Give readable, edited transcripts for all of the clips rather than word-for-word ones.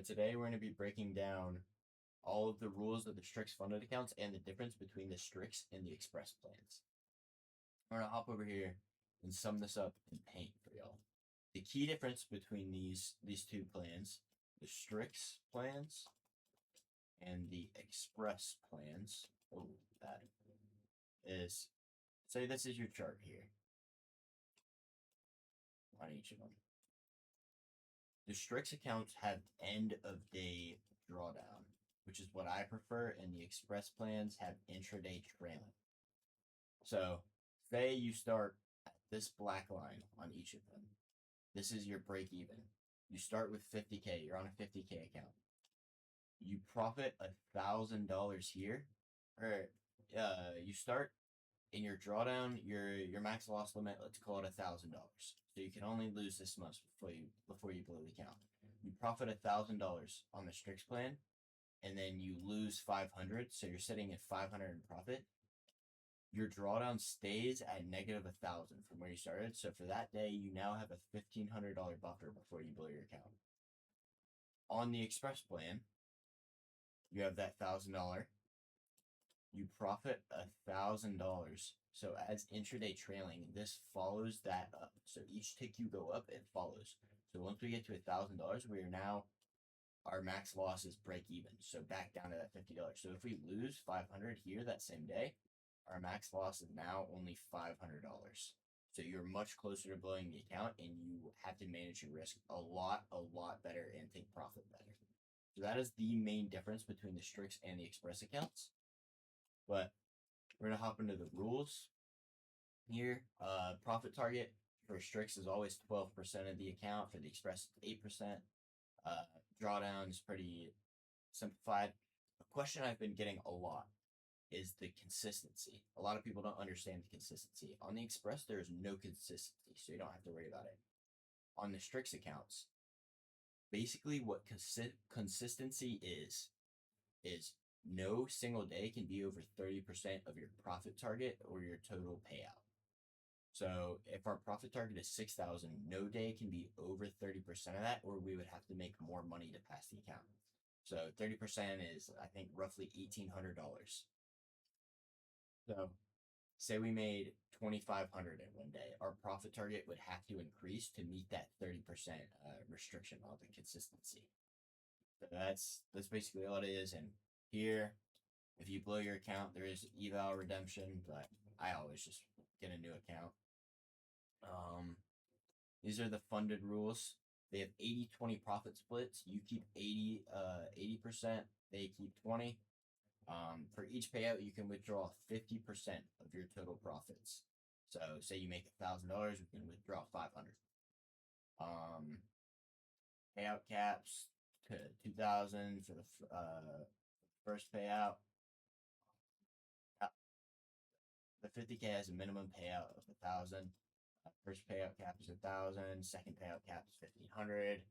But today we're going to be breaking down all of the rules of the Strix funded accounts and the difference between the Strix and the Express plans. We're going to hop over here and sum this up in paint for y'all. The key difference between these two plans, the Strix plans and the Express plans, that is, say this is your chart here on each of them. The Strix accounts have end of day drawdown, which is what I prefer, and the Express plans have intraday trailing. So, say you start at this black line on each of them. This is your break even. You start with 50K. You're on a 50K account. You profit $1,000 here, or you start in your drawdown. Your max loss limit, let's call it $1,000. So you can only lose this much before you blow the account. You profit $1,000 on the Strix plan, and then you lose 500. So you're sitting at 500 in profit. Your drawdown stays at negative 1,000 from where you started. So for that day, you now have a $1,500 buffer before you blow your account. On the Express plan, you have that $1,000. You profit $1,000. So as intraday trailing, this follows that up. So each tick you go up, it follows. So once we get to $1,000, we are now, our max loss is break even. So back down to that $50. So if we lose 500 here that same day, our max loss is now only $500. So you're much closer to blowing the account, and you have to manage your risk a lot better and take profit better. So that is the main difference between the Strix and the Express accounts. But we're going to hop into the rules here. Profit target for Strix is always 12% of the account. For the Express, 8%. Drawdown is pretty simplified. A question I've been getting a lot is the consistency. A lot of people don't understand the consistency. On the Express, there is no consistency, so you don't have to worry about it. On the Strix accounts, basically what consistency is no single day can be over 30% of your profit target or your total payout. So if our profit target is 6,000, no day can be over 30% of that, or we would have to make more money to pass the account. So 30% is, I think, roughly $1,800. So say we made 2,500 in one day, our profit target would have to increase to meet that 30% restriction on the consistency. So that's basically all it is. And here, if you blow your account, there is eval redemption, but I always just get a new account. These are the funded rules. They have 80-20 profit splits. You keep 80%, they keep 20. For each payout, you can withdraw 50% of your total profits. So say you make $1,000, you can withdraw 500. Payout caps to 2,000 for the first payout. The 50K has a minimum payout of 1,000. First payout cap is 1,000. Second payout cap is 1,500,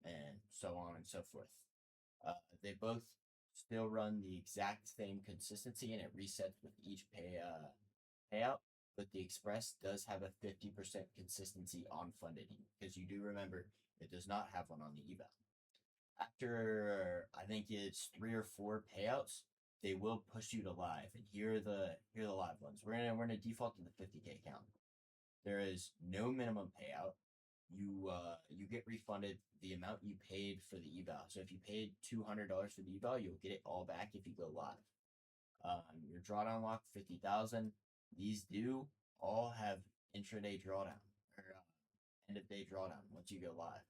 and so on and so forth. They both still run the exact same consistency, and it resets with each payout. But the Express does have a 50% consistency on funded, because you do remember it does not have one on the eval. After I think it's 3 or 4 payouts, they will push you to live, and here are the live ones. We're gonna default to the 50K account. There is no minimum payout. You get refunded the amount you paid for the eval. So if you paid $200 for the eval, you'll get it all back if you go live. Your drawdown lock, 50,000. These do all have intraday drawdown or end of day drawdown once you go live,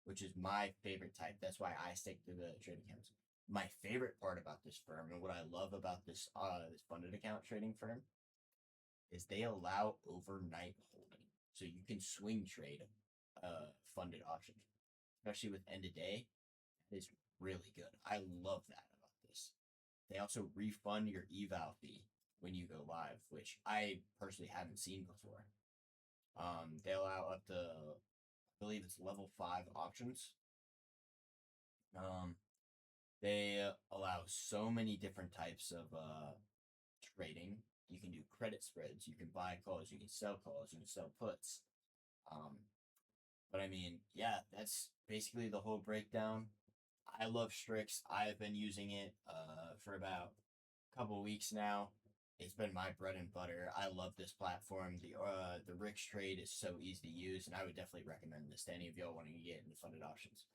which is my favorite type. That's why I stick to the trading accounts. My favorite part about this firm, and what I love about this funded account trading firm, is they allow overnight holding. So you can swing trade funded options, especially with end of day. It is really good. I love that about this. They also refund your eval fee when you go live, which I personally haven't seen before. They allow up to, I believe it's level 5 options. They allow so many different types of trading. You can do credit spreads. You can buy calls. You can sell calls. You can sell puts. But I mean, yeah, that's basically the whole breakdown. I love Strix. I've been using it for about a couple weeks now. It's been my bread and butter. I love this platform. The Rix trade is so easy to use, and I would definitely recommend this to any of y'all wanting to get into funded options.